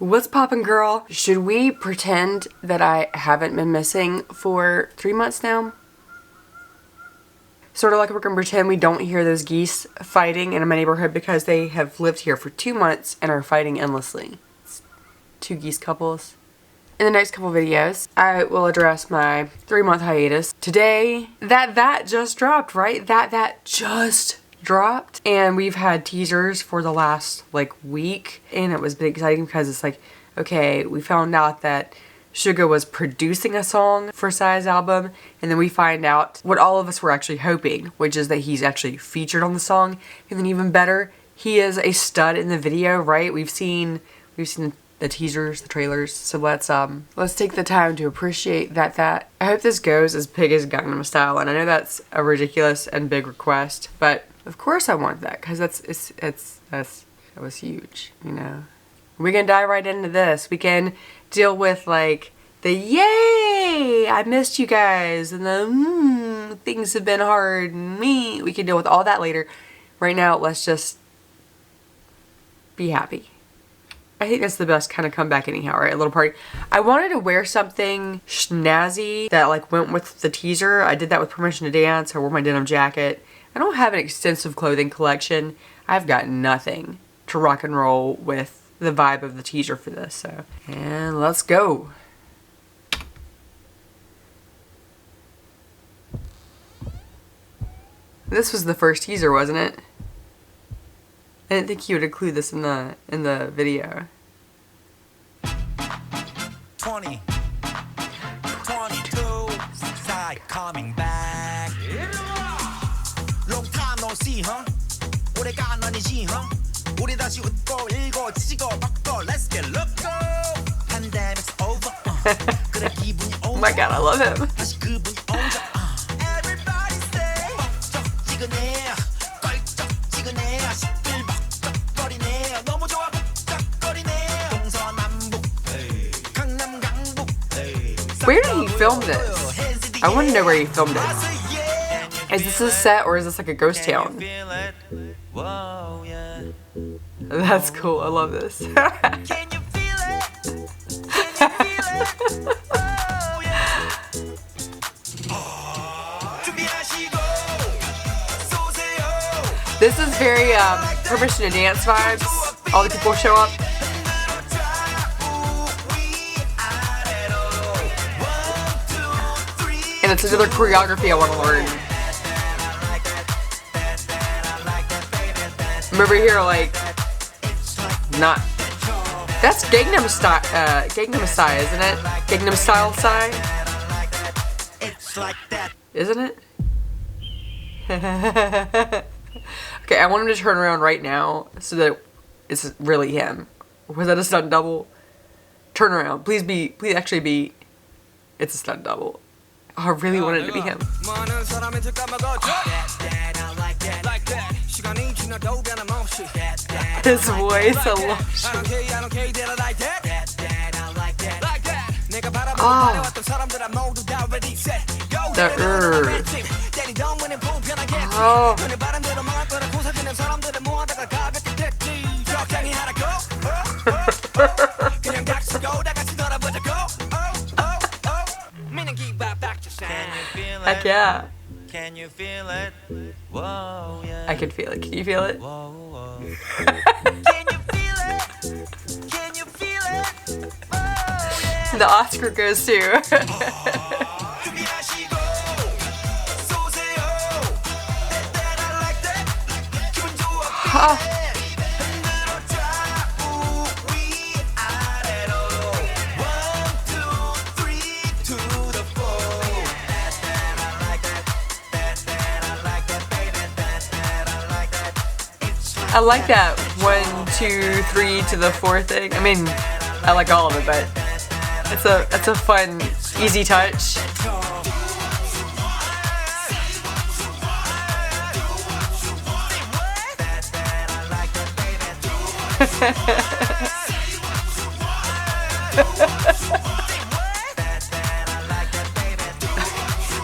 What's poppin', girl? Should we pretend that I haven't been missing for 3 months now? Sort of like we're gonna pretend we don't hear those geese fighting in my neighborhood because they have lived here for 2 months and are fighting endlessly. It's 2 geese couples. In the next couple videos, I will address my 3-month hiatus. Today, that just dropped, right? That just dropped, and we've had teasers for the last week, and it was big exciting because it's like, okay, we found out that SUGA was producing a song for PSY's album, and then we find out what all of us were actually hoping, which is that he's actually featured on the song, and then even better, he is a stud in the video, right? We've seen the teasers, the trailers, so let's take the time to appreciate that. I hope this goes as big as Gangnam Style, and I know that's a ridiculous and big request, but of course I want that, because that was huge, you know. We can dive right into this. We can deal with the yay, I missed you guys, and the things have been hard, and we can deal with all that later. Right now, let's just be happy. I think that's the best kind of comeback anyhow, right? A little party. I wanted to wear something snazzy that went with the teaser. I did that with Permission to Dance. I wore my denim jacket. I don't have an extensive clothing collection. I've got nothing to rock and roll with the vibe of the teaser for this, so. And let's go. This was the first teaser, wasn't it? I didn't think he would include this in the video. 20, 22, side coming back. Long time no see, huh? 오래가 아니지, huh? 우리 다시 웃고 읽고 지지고 바꾸고 let's get loco. Pandemic's over. 그래 기분이 Oh my god, I love him. 다시 그분이 온다. Everybody say 지근해. 껄쩍지근해. 시끌벅적거리네. 너무 좋아 북적거리네. 동서남북 강남 강북. Where did he film this? I want to know where he filmed it. Is this a set or is this like a ghost town? That's cool. I love this. This is very Permission to Dance vibes. All the people show up. And it's another choreography I want to learn. I'm over here not. That's Gangnam Style, isn't it? Gangnam Style Psy? Isn't it? Okay, I want him to turn around right now so that it's really him. Was that a stunt double? Turn around. Please actually be. It's a stunt double. Oh, I really wanted it to be him. His voice, I love oh. The oh. Heck yeah. Can you feel it? Whoa, yeah. I can feel it. Can you feel it? Whoa, can you feel it? Can you feel it? Whoa, yeah. The Oscar goes to. Oh. I like that 1, 2, 3 to the 4 thing. I mean, I like all of it, but it's a fun, easy touch.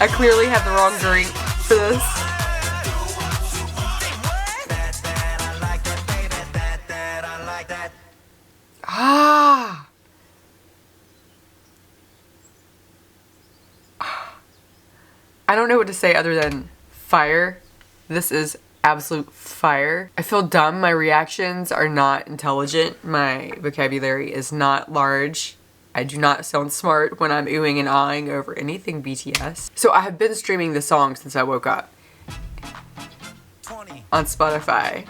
I clearly have the wrong drink for this. Ah! I don't know what to say other than fire. This is absolute fire. I feel dumb. My reactions are not intelligent. My vocabulary is not large. I do not sound smart when I'm oohing and ahhing over anything BTS. So I have been streaming the song since I woke up on Spotify.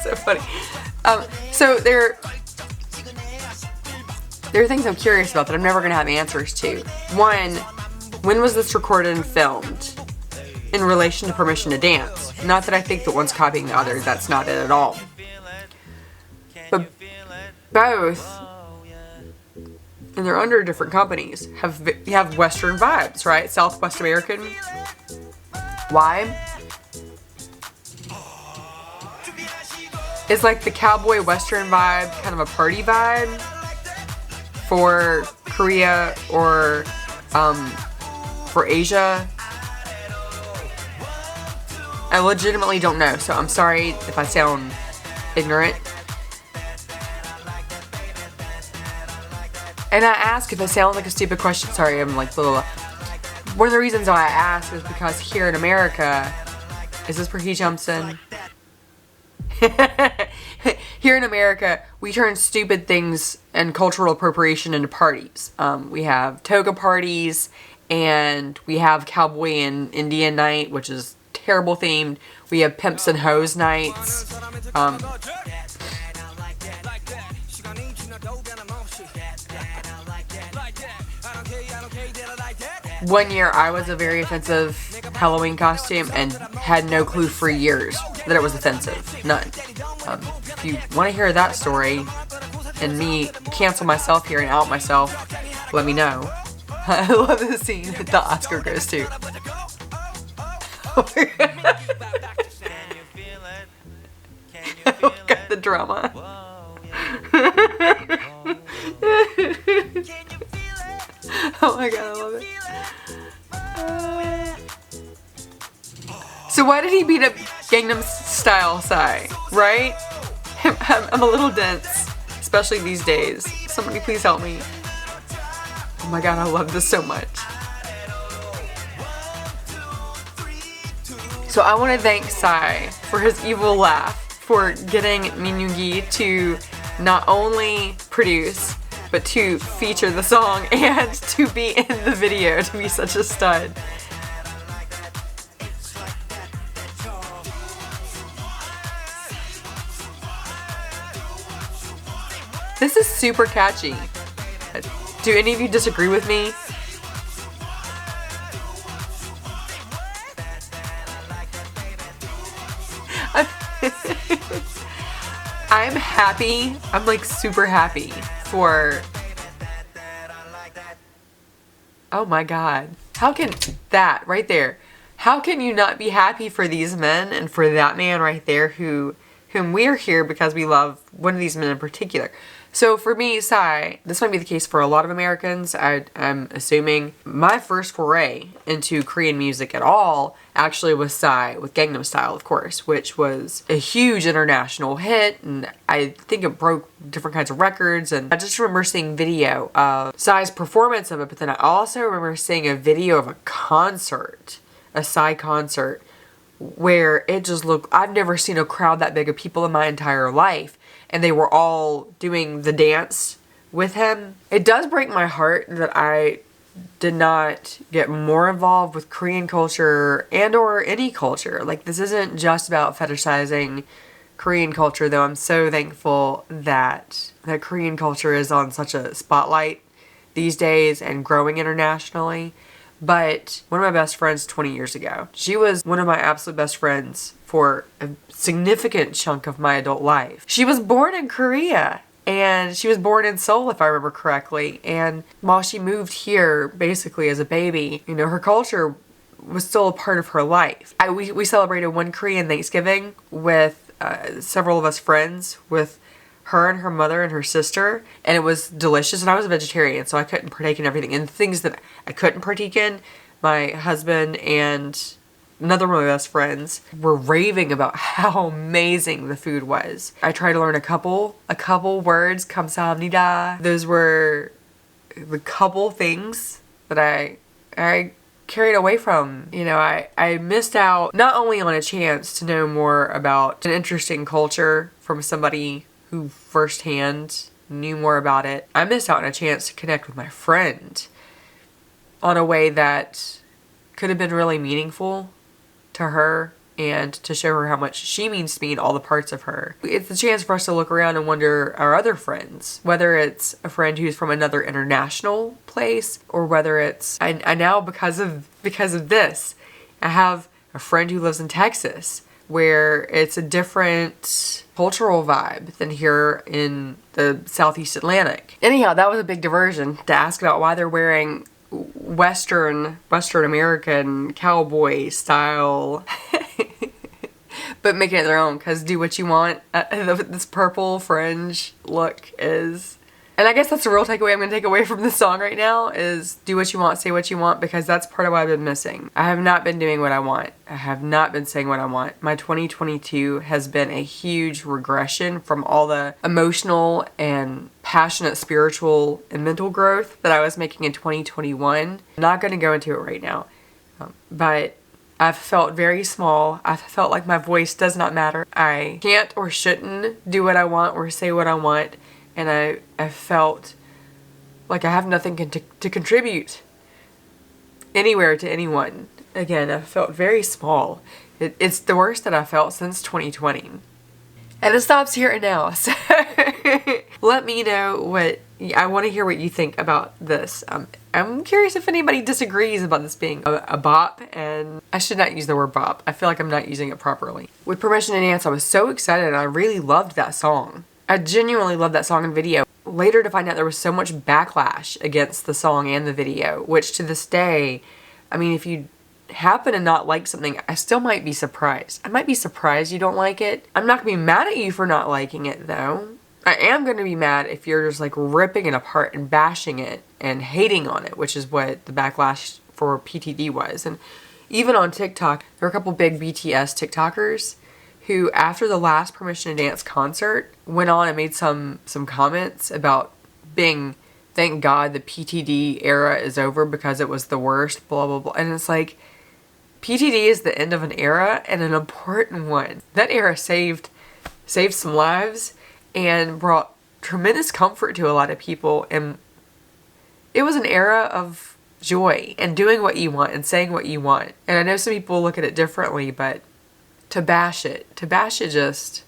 So funny. So there are things I'm curious about that I'm never gonna have answers to. One, when was this recorded and filmed in relation to Permission to Dance? Not that I think that one's copying the other, that's not it at all. But both, and they're under different companies, have Western vibes, right? Southwest American. Why? It's like the cowboy Western vibe, kind of a party vibe for Korea or for Asia. I legitimately don't know, so I'm sorry if I sound ignorant. And I ask if it sounds like a stupid question. Sorry, I'm like little. One of the reasons why I ask is because here in America, is this where he jumps in? Here in America, we turn stupid things and cultural appropriation into parties. We have toga parties, and we have cowboy and Indian night, which is terrible themed. We have pimps and hoes nights. One year I was a very offensive Halloween costume and had no clue for years that it was offensive. None. If you want to hear that story and me cancel myself here and out myself, let me know. I love the scene that the Oscar goes to. Oh my God. Look at the drama. Oh my God, I love it. So why did he beat up Gangnam Style Psy, right? I'm a little dense, especially these days. Somebody please help me. Oh my God, I love this so much. So I want to thank Psy for his evil laugh, for getting Yoongi to not only produce, but to feature the song and to be in the video, to be such a stud. This is super catchy. Do any of you disagree with me? I'm happy. I'm like super happy for... Oh my God. How can that right there? How can you not be happy for these men and for that man right there whom we're here because we love one of these men in particular? So for me, Psy, this might be the case for a lot of Americans. I'm assuming my first foray into Korean music at all actually was Psy with Gangnam Style, of course, which was a huge international hit, and I think it broke different kinds of records. And I just remember seeing video of Psy's performance of it, but then I also remember seeing a video of a concert, a Psy concert, where it just looked, I've never seen a crowd that big of people in my entire life. And they were all doing the dance with him. It does break my heart that I did not get more involved with Korean culture and or any culture. Like, this isn't just about fetishizing Korean culture, though I'm so thankful that Korean culture is on such a spotlight these days and growing internationally. But one of my best friends 20 years ago, she was one of my absolute best friends for a significant chunk of my adult life. She was born in Korea, and she was born in Seoul, if I remember correctly. And while she moved here, basically as a baby, you know, her culture was still a part of her life. We celebrated one Korean Thanksgiving with several of us friends, with her and her mother and her sister, and it was delicious. And I was a vegetarian, so I couldn't partake in everything. And the things that I couldn't partake in, my husband and another one of my best friends were raving about how amazing the food was. I tried to learn a couple words, 감사합니다. Those were the couple things that I carried away from. You know, I missed out not only on a chance to know more about an interesting culture from somebody who firsthand knew more about it, I missed out on a chance to connect with my friend on a way that could have been really meaningful to her and to show her how much she means to me in all the parts of her. It's a chance for us to look around and wonder our other friends, whether it's a friend who's from another international place or whether it's, I now because of this, I have a friend who lives in Texas where it's a different cultural vibe than here in the Southeast Atlantic. Anyhow, that was a big diversion to ask about why they're wearing Western American cowboy style but making it their own, because do what you want. This purple fringe look is, and I guess that's the real takeaway I'm going to take away from this song right now, is do what you want, say what you want, because that's part of what I've been missing. I have not been doing what I want. I have not been saying what I want. My 2022 has been a huge regression from all the emotional and passionate spiritual and mental growth that I was making in 2021. I'm not going to go into it right now, but I've felt very small. I've felt like my voice does not matter. I can't or shouldn't do what I want or say what I want. And I felt like I have nothing to contribute anywhere to anyone. Again, I felt very small. It's the worst that I felt since 2020. And it stops here and now. So let me know I want to hear what you think about this. I'm curious if anybody disagrees about this being a bop, and I should not use the word bop. I feel like I'm not using it properly. With Permission to Dance, I was so excited and I really loved that song. I genuinely loved that song and video. Later to find out there was so much backlash against the song and the video, which to this day, I mean, if you happen to not like something, I still might be surprised. I might be surprised you don't like it. I'm not gonna be mad at you for not liking it though. I am gonna be mad if you're just like ripping it apart and bashing it and hating on it, which is what the backlash for PTD was. And even on TikTok, there were a couple big BTS TikTokers who, after the last Permission to Dance concert, went on and made some comments about being, thank God the PTD era is over because it was the worst, blah, blah, blah. And it's like, PTD is the end of an era and an important one. That era saved some lives and brought tremendous comfort to a lot of people. And it was an era of joy and doing what you want and saying what you want. And I know some people look at it differently, but to bash it just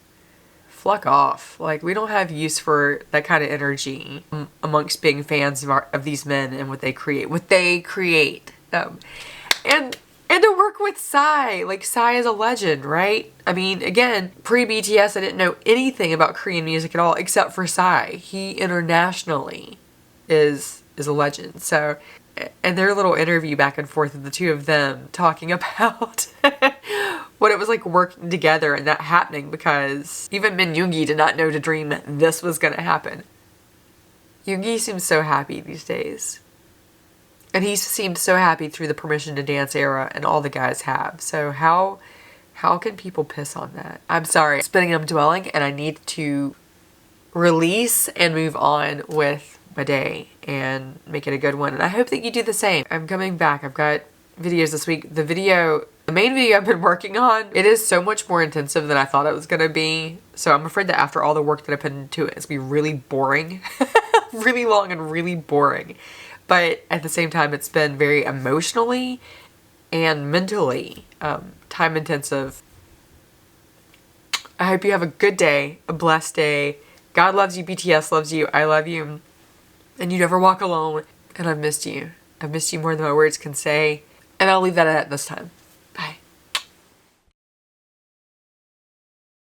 fuck off. Like, we don't have use for that kind of energy amongst being fans of these men and what they create. And to work with Psy. Like, Psy is a legend, right? I mean, again, pre-BTS, I didn't know anything about Korean music at all except for Psy. He internationally is a legend. So, and their little interview back and forth of the two of them talking about what it was like working together and that happening, because even Yoongi did not know to dream that this was going to happen. Yoongi seems so happy these days. And he seemed so happy through the Permission to Dance era, and all the guys have. So how can people piss on that? I'm sorry. Spinning I'm dwelling, and I need to release and move on with my day and make it a good one. And I hope that you do the same. I'm coming back. I've got videos this week. The main video I've been working on, it is so much more intensive than I thought it was going to be. So I'm afraid that after all the work that I put into it, it's going to be really boring. Really long and really boring. But at the same time, it's been very emotionally and mentally time intensive. I hope you have a good day, a blessed day. God loves you, BTS loves you, I love you. And you never walk alone. And I've missed you. I've missed you more than my words can say. And I'll leave that at this time.